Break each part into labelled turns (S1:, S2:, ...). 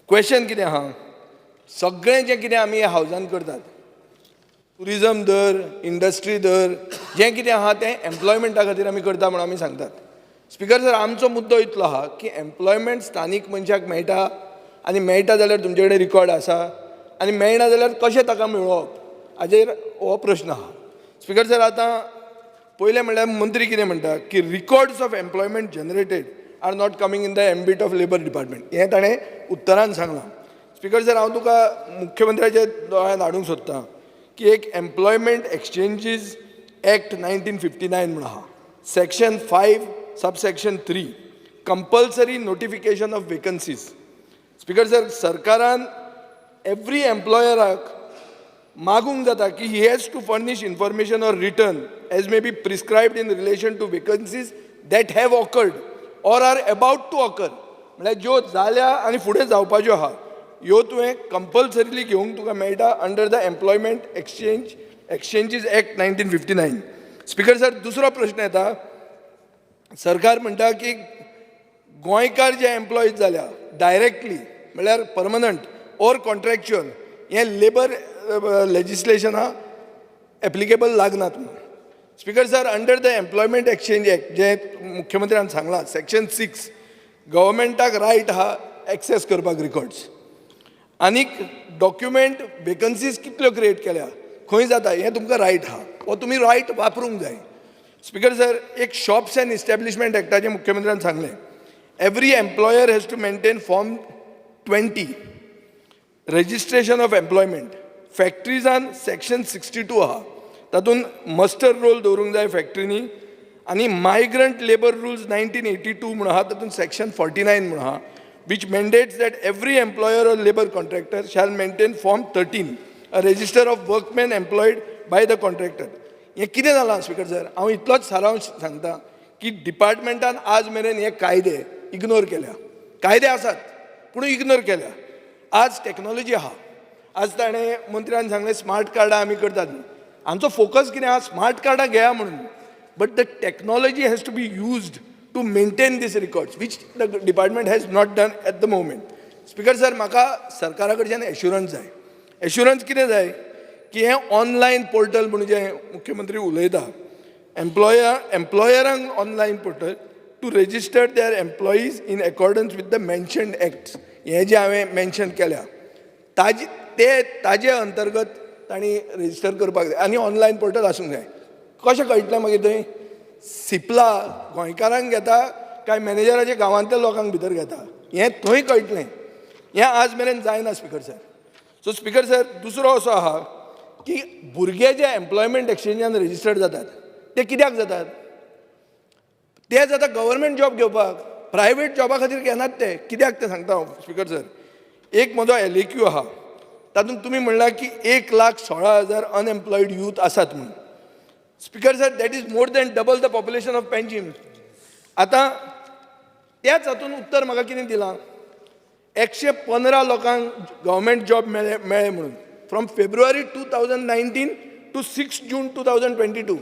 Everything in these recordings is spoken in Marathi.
S1: क्वेश्चन कितें आहा, सगळें जें कितें आमी हावजान करतात, टुरिजम धर, इंडस्ट्री धर, जें कितें आहा तें एम्प्लॉयमेंटा खातीर आमी करता म्हणून आमी सांगतात. स्पीकर सर, आमचो मुद्दो इतलो आहा की एम्प्लॉयमेंट स्थानीक मनशाक मेळटा, आनी मेळटा जाल्यार तुमचे कडेन रिकॉर्ड आसा, आनी मेळना जाल्यार कशें ताका मेळोवप हाजेर हो प्रश्न आहा. स्पीकर सर, आतां पयलें म्हणल्यार मंत्री कितें म्हणटा की records of employment generated are not coming in the ambit of labour department. हें ताणें उत्तरान सांगलां. स्पीकर सर, हांव तुका मुख्यमंत्र्याच्या दोळ्यांत हाडूंक सोदतां की एक एम्प्लॉयमेंट एक्सचेंजीस एक्ट 1959 म्हणून आहा, section 5 subsection 3, compulsory notification of vacancies. Speaker sir, सरकारान एवरी एम्प्लॉयराक मागूंक जाता की he has to furnish information or return as may be prescribed in relation to vacancies that have occurred or are about to occur. म्हळ्यार ज्यो जाल्या आनी फुडें जावपाच्यो आहा ह्यो तुवें कंपल्सरिली घेवंक तुका मेळटा under the employment exchanges act 1959. Speaker sir, दुसरो प्रश्न येता. सरकार म्हणटा की गोंयकार जे एम्प्लॉयज जाल्या डायरेक्टली म्हळ्यार परमनंट ऑर कॉन्ट्रॅक्च्युअल, हें लेबर लेजिस्लेशना एप्लिकेबल लागनात म्हणून. Speaker sir, under the employment exchange act जें मुख्यमंत्र्यान सांगलां, सेक्शन 6, गव्हर्मेंटाक रायट आहा एक्सेस करपाक रिकॉर्ड्स, आनीक डॉक्युमेंट वेकन्सीज कितल्यो क्रिएट केल्या खंय जाता हें तुमकां रायट आहा, हो तुमी रायट वापरूंक जाय. स्पीकर सर, एक शॉप्स एंड इस्टॅब्लिशमेंट एक्टाचें मुख्यमंत्र्यान सांगलें, every employer has to maintain form 20 registration of employment. फॅक्ट्रीजान सेक्शन 62 आहा, तातूंत मस्टर रोल दवरूंक जाय फॅक्ट्रीनी, आनी मायग्रंट लेबर रुल्स 1982 म्हणून आहा, तातूंत सेक्शन 49 म्हणून आहा, which mandates that every employer or labor contractor shall maintain Form 13, a register of workmen employed by the contractor. हें कितें जालां स्पीकर सर? हांव इतलोच सारांश सांगता की डिपार्टमेंटान आज मेरेन हे कायदे इग्नोर केल्या. कायदे आसात पूण इग्नोर केल्या. आज टॅक्नॉलॉजी आहा. आज ताणें मंत्र्यान सांगलें स्मार्ट कार्डां आमी करतात म्हणून. आमचो फोकस कितें आहा? स्मार्ट कार्डां घेया म्हणून. But the technology has to be used to maintain these records, which the department has not done at the moment. Speaker sir, म्हाका सरकारा कडच्यान एश्युरन्स जाय. एश्युरन्स कितें जाय की हें ऑनलायन पोर्टल म्हणून जें मुख्यमंत्री उलयता, एम्प्लॉयरांक online portal to register their employees in accordance with the mentioned acts, हें जें हांवें मेन्शन केल्या ताजे अंतर्गत तांणी रजिस्टर करपाक जाय आनी ऑनलायन पोर्टल आसूंक जाय. कशें कळटलें मागीर थंय? सिपला गोंयकारांक घेता काय मॅनेजराच्या गांवांतल्या लोकांक भितर घेता हें थंय कळटलें. हें आज मेरेन जायना speaker sir. So speaker sir, दुसरो असो आहा की भुरगे जे एम्प्लॉयमेंट एक्सचेंजान रजिस्टर्ड जातात ते कित्याक जातात? ते जाता गव्हर्मेंट जॉब घेवपाक, प्रायवेट जॉबा खातीर घेनात ते. कित्याक ते सांगता हांव स्पीकर सर. एक म्हजो LAQ आहा, तातूंत तुमी म्हणला की 1,16,000 अनएम्प्लॉयड यूथ आसात म्हणून. Speaker sir, that is more than double the population of Panjim. आतां त्याच हातूंत उत्तर म्हाका कितें दिलां? 115 लोकांक गव्हर्मेंट जॉब मेळ्ळे म्हणून फ्रॉम फेब्रुवारी 2019 टू 6 जून 2022.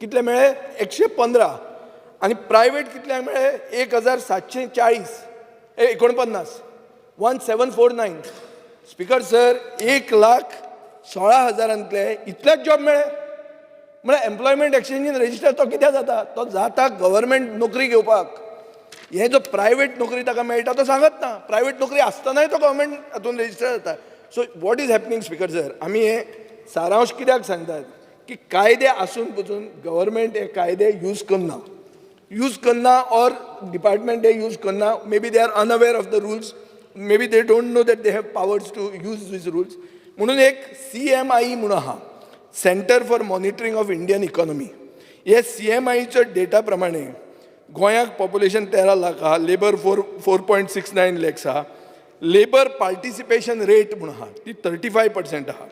S1: कितले मेळ्ळे? 115. आनी प्रायवेट कितल्यांक मेळ्ळे? 1,740 49 1749. स्पीकर सर, 1,16,000 इतलेच जॉब मेळ्ळे म्हळ्यार एम्प्लॉयमेंट एक्सचेंजीन रजिस्टर तो कित्याक जाता? तो जाता गव्हर्मेंट नोकरी घेवपाक. हे जो प्रायवेट नोकरी ताका मेळटा तो सांगत ना. प्रायवेट नोकरी आसतनाय तो गव्हर्मेंट हातून रजिस्टर जाता. So what is happening speaker sir? आमी हे सारांश कित्याक सांगतात की कायदे आसून पसून गव्हर्मेंट हे कायदे यूज करना ऑर डिपार्टमेंट हे यूज करना. Maybe they are unaware of the rules, maybe they don't know that they have powers to use these rules. म्हणून एक CMI म्हणून आहा, centre for monitoring of Indian economy. हे CMIच्या डेटा प्रमाणे गोंयाक पॉप्युलेशन 13 लाख आहा, लेबर 4.69 लॅक्स आहा, लेबर पार्टिसिपेशन रेट म्हणून आहा ती 35% आहा,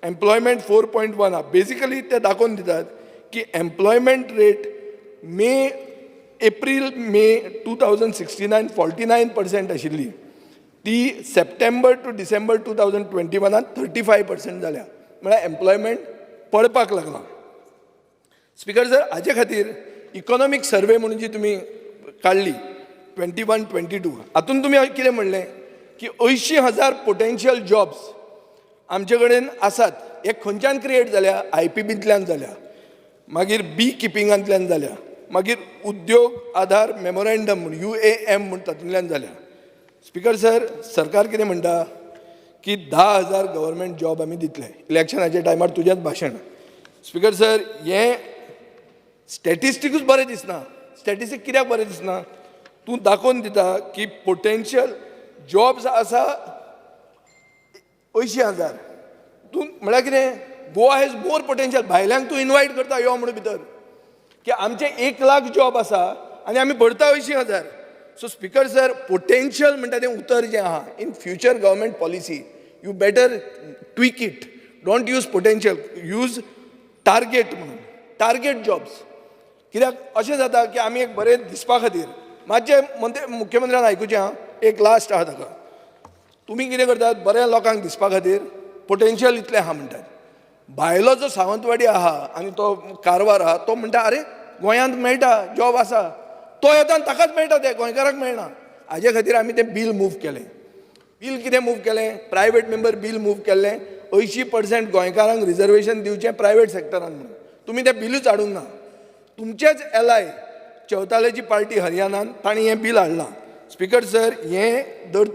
S1: एम्प्लॉयमेंट 4.1 आहा. बेसिकली ते दाखोवन दितात की एम्प्लॉयमेंट रेट एप्रील मे 2016 49% आशिल्ली, ती सप्टेंबर टू डिसेंबर 2021 35% जाल्या. म्हळ्यार एम्प्लॉयमेंट पळपाक लागला. स्पीकर सर, हाचे खातीर इकॉनॉमीक सर्वे म्हणून जी तुमी काडली 21-22 हातूंत तुमी कितें म्हणलें की 80,000 पोटेन्शियल जॉब्स आमचे कडेन आसात. हे खंयच्यान क्रिएट जाल्या? IPBंतल्यान जाल्या, मागीर बी किपिंगांतल्यान जाल्या, मागीर उद्योग आधार मेमोरेंडम म्हूण UAM म्हूण तातूंतल्यान जाल्या. स्पीकर सर, सरकार कितें म्हणटा की 10,000 गव्हर्मेंट जॉब आमी दितले. इलेक्शनाच्या टायमार तुजेंच भाशण. स्पीकर सर, हें स्टॅटिस्टिकूच बरें दिसना. स्टॅटिस्टीक कित्याक बरें दिसना? तूं दाखोवन दिता की पोटेन्शियल जॉब्स आसा 80,000. तूं म्हळ्यार कितें? Goa has more potential. भायल्यांक तूं इन्वायट करता यो म्हणून भितर की आमचे 1,00,000 जॉब आसा आनी आमी भरता 80,000. सो स्पीकर सर, पोटेन्शियल म्हणटा तें उतर जें आहा in future government policy you better tweak it. Don't use potential, use target म्हणून. Target jobs. कित्याक अशें जाता की आमी एक बरें दिसपा खातीर मातशें मुख्यमंत्र्यान आयकुचें आहा, एक लास्ट आहा ताका. तुमी कितें करतात? बऱ्या लोकांक दिसपा खातीर पोटेन्शियल इतलें आहा म्हणटात. भायलो जो सावंतवाडी आहा आनी तो कारवार आहा तो म्हणटा अरे गोंयांत मेळटा जॉब आसा, तो येता आनी ताकाच मेळटा, ते गोंयकाराक मेळना. हाजे खातीर आमी तें बील मूव केलें. बील कितें मूव केलें? प्रायवेट मेंबर बील मूव केल्लें. 80% गोंयकारांक रिजर्वेशन दिवचें प्रायवेट सेक्टरान म्हणून. तुमी तें बिलूच हाडूंक ना. तुमचेच एलाय चौतालेची पार्टी हरियाणान तांणी हें बील हाडलां. स्पीकर सर, हें जर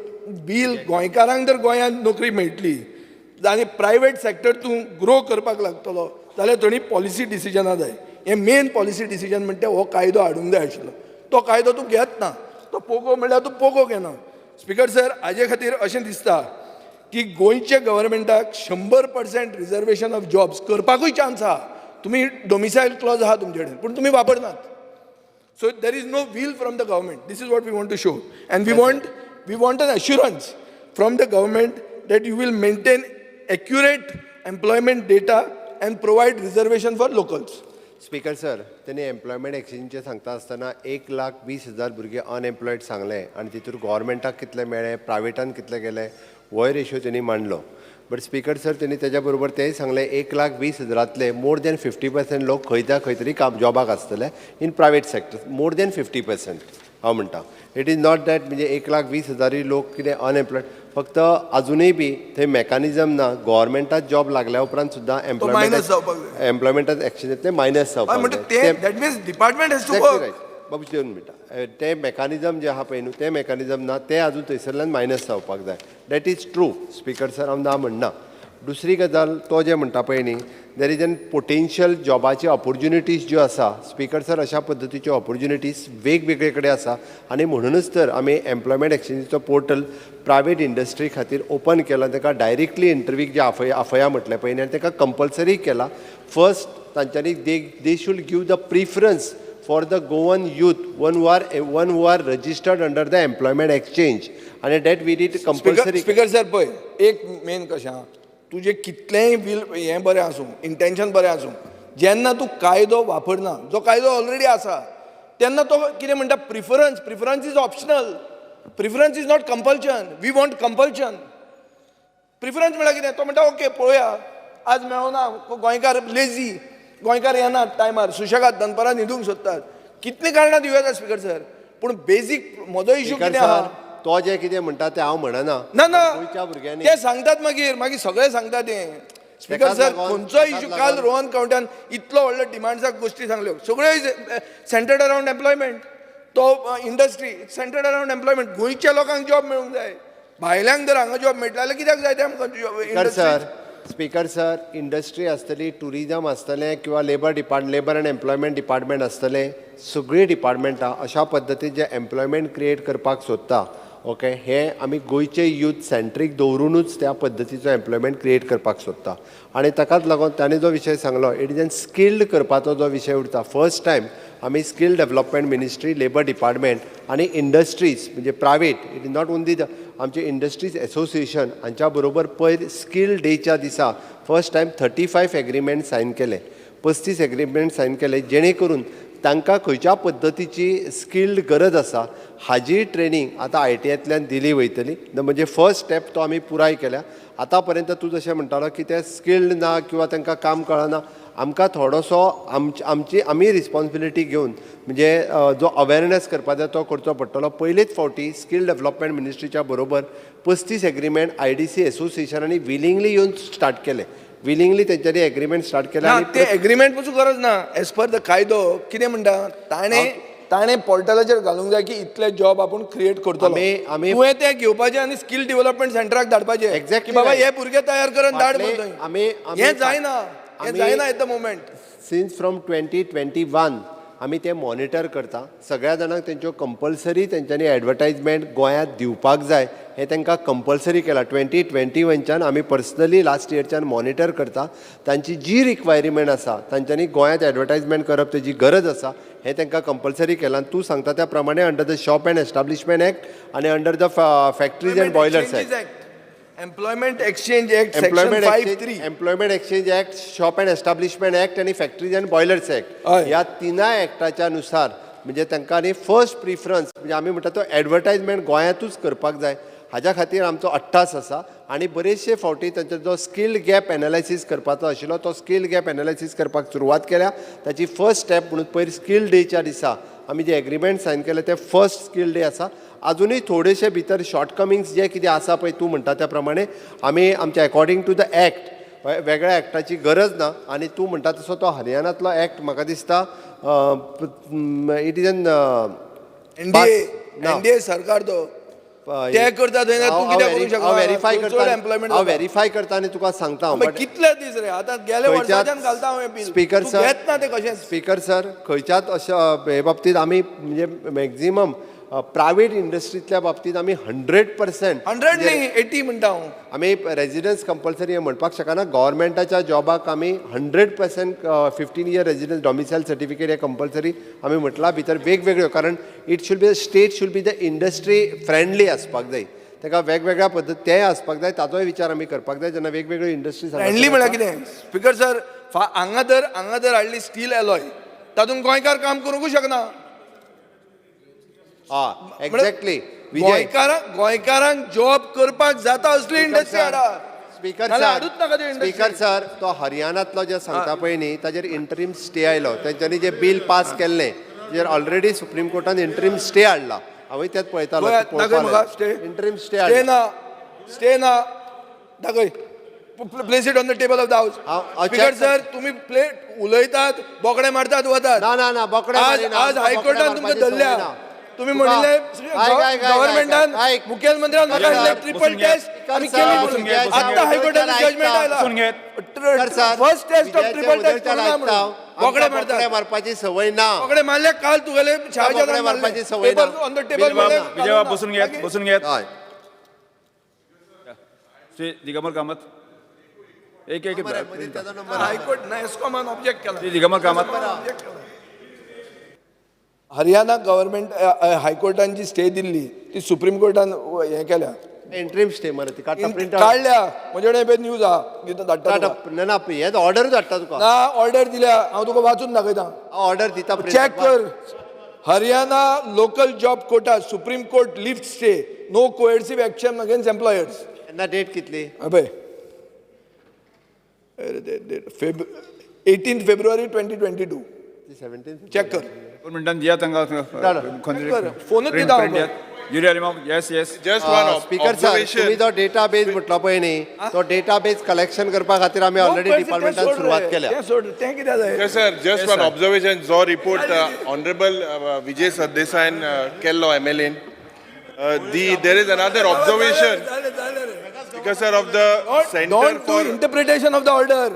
S1: बील गोंयकारांक जर गोंयांत नोकरी मेळटली आनी प्रायवेट सेक्टर तूं ग्रो करपाक लागतलो जाल्यार थोडी पॉलिसी डिसिजनां जाय. हें मेन पॉलिसी डिसिजन म्हणटा हो कायदो हाडूंक जाय आशिल्लो. तो कायदो तूं घेत ना. तो पोगो म्हणल्यार तूं पोगो घेना. स्पीकर सर, हाजे खातीर अशें दिसता की गोंयच्या गव्हर्मेंटाक 100% रिजर्वेशन ऑफ जॉब्स करपाकूय चान्स आहा. तुमी डोमिसायल क्लॉज आहा तुमचे कडेन, पूण तुमी वापरनात. So there is no will from the government. This is what we want to show, and we want an assurance from the government that you will maintain accurate employment data and provide reservation for locals.
S2: Speaker sir, त्यांनी एम्प्लॉयमेंट एक्सचेंजचे सांगता आसतना 1,20,000 भुरगे अनएम्प्लॉयड सांगले आनी तितूर गव्हर्मेंटाक कितले मेळ्ळे, प्रायवेटान कितले गेले, हो रेशो त्यांनी मांडलो. बट स्पीकर सर, त्यांनी त्याच्या बरोबर तेय सांगले 1,20,000तले मोर दॅन 50% लोक खंय तरी काम जॉबाक आसतले in private sector. More than 50% हांव म्हणटा. इट इज नॉट दॅट म्हणजे 1,20,000 लोक कितें अनएम्प्लॉयड. फक्त अजूनय बी थंय मेकानिझम ना. गव्हर्मेंटात जॉब लागल्या उपरांत सुद्धा एम्प्लॉयमेंटात एक्सचेंजांतले मायनस जावपाक जाय. बाबू 2 मिनटां. ते मेकानिझम जे आहा पळय न्हू, ते मेकानिझम ना, ते अजून थंयसरल्यान मायनस जावपाक जाय. That is true speaker sir, हांव ना म्हणना. दुसरी गजाल तो जे म्हणटा पळय न्ही, देर इज एन पोटेन्शियल जॉबाची ऑपॉर्च्युनिटीज ज्यो आसा स्पीकर सर, अशा पद्दतीच्यो ऑपॉर्च्युनिटीज वेगवेगळे कडेन आसा. आनी म्हणूनच तर आमी एम्प्लॉयमेंट एक्सचेंजीचो पोर्टल प्रायवेट इंडस्ट्री खातीर ओपन केला. ताका डायरेक्टली इंटरव्यूक जे आफया म्हटलें पळय न्ही, आनी ताका कंपल्सरी केला. फर्स्ट तांच्यांनी they should give the preference for the Goan youth, one who are registered under the employment exchange, and that we did compulsory.
S1: Speaker sir, पळय, एक मेन कशें आहा, तुजें कितलेंय बील हें बरें आसूं, इंटेन्शन बरें आसूं, जेन्ना तूं कायदो वापरना, जो कायदो ऑलरेडी आसा, तेन्ना तो कितें म्हणटा preference is optional. Preference is not compulsion. We want compulsion. Preference म्हळ्यार कितें? तो म्हणटा ओके पळोवया, आज मेळना, गोंयकार लेझी, गोंयकार येनात टायमार, सुशेगाद दनपारां न्हिदूंक सोदतात. कितलीं कारणां दिवं येता स्पीकर सर, पूण बेजीक म्हजो इश्यू कितें आहा?
S2: तो जे कितें म्हणटा तें हांव म्हणना.
S1: ना
S2: गोंयच्या भुरग्यांनी
S1: ते सांगतात मागीर सगळे सांगतात तें. स्पीकर सर, खंयचो इश्यू काल रोहन कावंट्यान इतलो व्हडलो डिमांड्साक गोश्टी सांगल्यो, सगळ्यो सेंटर्ड अरावंड एम्प्लॉयमेंट. तो इंडस्ट्री सेंटर्ड अरावंड एम्प्लॉयमेंट. गोंयच्या लोकांक जॉब मेळूंक जाय. भायल्यांक जर हांगा जॉब मेळटले जाल्यार कित्याक जाय ते आमकां?
S2: स्पीकर सर, इंडस्ट्री आसतली, टुरिजम आसतलें, किंवा लेबर अँड एम्प्लॉयमेंट डिपार्टमेंट आसतलें, सगळीं डिपार्टमेंटां अशा पद्दतीन जे एम्प्लॉयमेंट क्रिएट करपाक सोदता, ओके, हे आमी गोंयचे यूथ सेंट्रीक दवरूनच त्या पद्दतीचो एम्प्लॉयमेंट क्रिएट करपाक सोदता. आनी ताकाच लागून ताणें जो विशय सांगलो, इट इज एन स्किल्ड करपाचो जो विशय उरता. फर्स्ट टायम आमी skill development ministry, labour department आनी इंडस्ट्रीज म्हणजे private, it is not only the आमचे इंडस्ट्रीज एसोसिएशन हांच्या बरोबर पयर स्किल डेच्या दिसा फर्स्ट टायम 35 एग्रीमेंट सायन केले, 35 एग्रीमेंट सायन केले, जेणे करून तांकां खंयच्या पद्दतीची स्किल्ड गरज आसा हाजी ट्रेनींग आतां ITआंतल्यान दिली वयतली म्हणजे फर्स्ट स्टेप तो आमी पुराय केल्या. आतां पर्यंत तूं जशें म्हणटालो की ते स्किल्ड ना किंवा तांकां काम कळना, आमकां थोडोसो आमी रिस्पॉन्सिबिलिटी घेवन म्हणजे जो अवेरनेस करपाक जाय तो करचो पडटलो. पयलीच फावटी स्कील डेव्हलपमेंट मिनिस्ट्रीच्या बरोबर 35 एग्रीमेंट IDC एसोसिएशनांनी विलिंगली येवन स्टार्ट केले. विलिंगली तेंच्यांनी एग्रीमेंट स्टार्ट केले.
S1: ना ते एग्रीमेंट पासून गरज ना. एज पर द कायदो कितें म्हणटा ताणें पोर्टलाचेर घालूंक जाय की इतले जॉब आपूण क्रिएट करतलो. तुवें ते घेवपाचे आनी स्कील डेव्हलपमेंट सेंटराक धाडपाचे.
S2: Exactly
S1: की बाबा
S2: right.
S1: हे भुरगे तयार करून धाड म्हणून. हे जायना at the moment.
S2: Since from 2021 आमी ते मॉनिटर करता. सगळ्या जाणांक तेंच्यो कंपल्सरी तेंच्यांनी एडवर्टायजमेंट गोंयांत दिवपाक जाय हें तांकां कंपल्सरी केलां. 2021च्यान आमी पर्सनली लास्ट इयरच्यान मॉनिटर करता. तांची जी रिक्वायरमेंट आसा तांच्यांनी गोंयांत एडवर्टायजमेंट करप तेजी गरज आसा हें तांकां कंपल्सरी केलां. तूं सांगता त्या प्रमाणे under the shop and establishment act आनी under the factories and boilers act,
S1: employment exchange act section 53,
S2: employment exchange act, shop and establishment act आणि फॅक्टरीज अँड बॉयलर्स एक्ट ह्या तिनाय एक्टाच्या नुसार म्हणजे तांकां न्ही फर्स्ट प्रिफरन्स म्हणजे आमी म्हणटा तो एडवर्टायजमेंट गोंयांतूच करपाक जाय. हाज्या खातीर आमचो अट्टास आसा आनी बरेचशे फावटी तांचो जो स्कील गॅप एनालायसीस करपाचो आशिल्लो तो स्कील गॅप एनालायसीस करपाक सुरवात केल्या. ताची फर्स्ट स्टेप म्हणून पयर स्कील डेच्या दिसा आमी जे एग्रीमेंट सायन केले ते फर्स्ट स्कील डे आसा. अजूनही थोडेशे भितर शॉर्टकमिंग्स जे कितें आसा पळय तूं म्हणटा त्या प्रमाणे आमी आमच्या अकॉर्डिंग टू द एक्ट वेगळ्या एक्टाची गरज ना. आनी तूं म्हणटा तसो तो हरियाणांतलो एक्ट म्हाका दिसता इट इज एन
S1: NDA सरकार तो ते करता थंय तूं कित्याक करूंक शकना.
S2: हांव व्हेरीफाय करता आनी तुका सांगता.
S1: कितले दीस रे आतां गेले वर्साच्यान घालता हांव बिल.
S2: स्पीकर सर
S1: घेत ना ते कशें.
S2: स्पीकर सर खंयच्याच अशा हे बाबतींत आमी म्हणजे मॅक्झिमम प्रायवेट इंडस्ट्रींतल्या बाबतींत आमी 100%
S1: 100 न्ही 80 म्हणटा हांव.
S2: आमी रेजिडन्स कंपल्सरी हे म्हणपाक शकना. गव्हर्मेंटाच्या जॉबाक आमी 100% 15 इयर रेजिडन्स डॉमिसायल सर्टिफिकेट हे कंपल्सरी आमी म्हटला भितर वेगवेगळ्यो कारण it should be state should be the industry friendly आसपाक जाय. ताका वेगवेगळ्या पद्दत तें आसपाक जाय ताचोय विचार आमी करपाक जाय जेन्ना वेगवेगळ्यो इंडस्ट्री
S1: फ्रेंडली म्हळ्यार कितें स्पीकर सर हांगा जर हाडली स्टील एलॉय तातूंत गोंयकार काम करूंकूच शकना.
S2: एक्झॅक्टली
S1: गोंयकारांक जॉब करपाक जाता असली इंडस्ट्री हाडा.
S2: स्पीकर सर तो हरियाणांतलो जे सांगता पळय न्ही ताजेर इंटरीम स्टे आयलो. तेंच्यांनी जे बिल पास केल्लें ताजेर ऑलरेडी सुप्रीम कोर्टान इंटरीम स्टे हाडला. हांवूय तेच पळयतालो इंटरीम स्टे
S1: ना दाखय. Place it on the table of the house. Speaker sir तुम्ही प्लेट उलयतात बोकडे मारतात वतात.
S2: ना बोकडे
S1: आज हायकोर्टान तुमकां धरल्या. तुम्ही म्हणले गव्हर्नमेंटन मुख्यमंत्र्यान म्हाका सांगले ट्रिपल टेस्ट आमी केली. आता हायकोर्टान जजमेंट आयला first test of triple test करूना म्हणून बोकडे मारतात.
S2: मारपाची सवय ना.
S1: बोकडे मारले काल तुगेले
S2: बोकडे मारपाची सवय ना.
S1: ऑन द टेबल
S3: विजयबा बसून घेत. श्री दिगंबर कामत एक
S1: हायकोर्ट एस्कॉमान ऑब्जेक्ट केला.
S3: श्री दिगंबर कामत
S1: हरियाणा गव्हर्नमेंट हायकोर्टान जी स्टे दिल्ली ती सुप्रीम कोर्टान हे केल्या.
S2: इंटरीम स्टे मरे ती
S1: काढल्या म्हजे कडेन न्यूज आहा धाडटा.
S2: ना हे ऑर्डर धाडटा तुका.
S1: ना ऑर्डर दिल्या हांव तुका वाचून दाखयता.
S2: ऑर्डर दिता
S1: चॅक कर. Haryana local job quota supreme court lift stay no coercive action against employers.
S2: केन्ना डेट कितली
S1: अबे 18 फेब्रुवारी 2022. चॅक कर.
S3: मिनटान दिया तांकां
S1: फोनूच दिता हांव.
S3: Yuri Alimov yes
S4: just one
S2: speaker sir तुम्ही जो डेटाबेस म्हटलो पळय न्ही तो डेटाबेस कलेक्शन करपा खातीर आमी ऑलरेडी डिपार्टमेंटान सुरवात केल्या.
S1: तें कित्याक जाय.
S4: सर जस्ट वन ऑब्जर्वेशन जो रिपोर्ट ऑनरेबल विजय सरदेसायन केल्लो MLA there is another observation because sir of the center
S1: Don't do
S4: for
S1: interpretation of the order.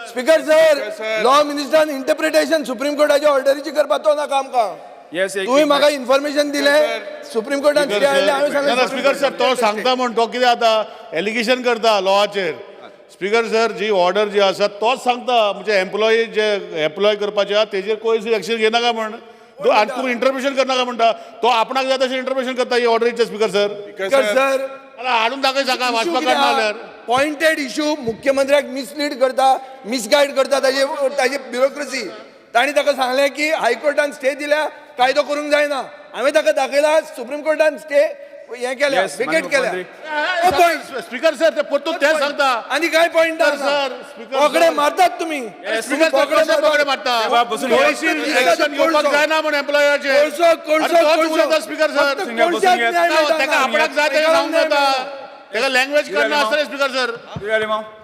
S1: Speaker sir law मिनिस्टरान इंटरप्रिटेशन सुप्रीम कोर्टाच्या ऑर्डरीची करपाचो ना काम का.
S3: येस
S1: तुम्ही म्हाका इन्फॉर्मेशन दिले सुप्रीम कोर्टान कितें आयलें हांवें सांगलें.
S5: स्पीकर सर तो सांगता म्हण तो कितें जाता एलिगेशन करता लॉचेर. स्पीकर सर जी ऑर्डर जी आसा तोच सांगता म्हणजे एम्प्लॉई जे एम्प्लॉय करपाचे आहा तेजेर कोई एक्शन घेनाका म्हण आनी तूं इंटरप्रिटेशन करनाका म्हणटा तो आपणाक जाय तशें इंटरप्रिटेशन करता ही ऑर्डरीचे स्पीकर सर.
S1: स्पीकर सर
S5: हाडून दाखय सकाळ वाचपाक काडना जाल्यार.
S1: पॉइंटेड इश्यू मुख्यमंत्र्याक मिसलीड करता मिसगायड करता ताजे ब्युरोक्रेसी ताणी ताका सांगलें की हायकोर्टान स्टे दिल्या कायदो करूंक जायना हांवें ताका दाखयला सुप्रीम कोर्टान स्टे हें केल्या
S3: Yes,
S1: वेकेट
S3: माननीय
S1: केल्या
S3: मुख्यमंत्री.
S1: हो point.
S5: स्पीकर सर ते परतून तेच सांगता
S1: आनी काय पॉइंट
S5: सर, स्पीकर
S1: बोकडे
S5: सर.
S1: मारतात तुम्ही
S5: स्पीकर सर कशे बोकडे मारता
S3: तेव्हा बसून घ्या.
S5: थोडीशी ऍक्शन घेवपाक जायना म्हण एम्प्लॉयाचेर
S1: कोळसो
S5: स्पीकर सर
S1: कोळशाक न्याय मेळटा
S5: ताका
S1: ना.
S5: आपणाक जाय तें सांगूंक जाता ताका लँग्वेज कळना आसतलें स्पीकर सर
S3: जुलिया लिमाव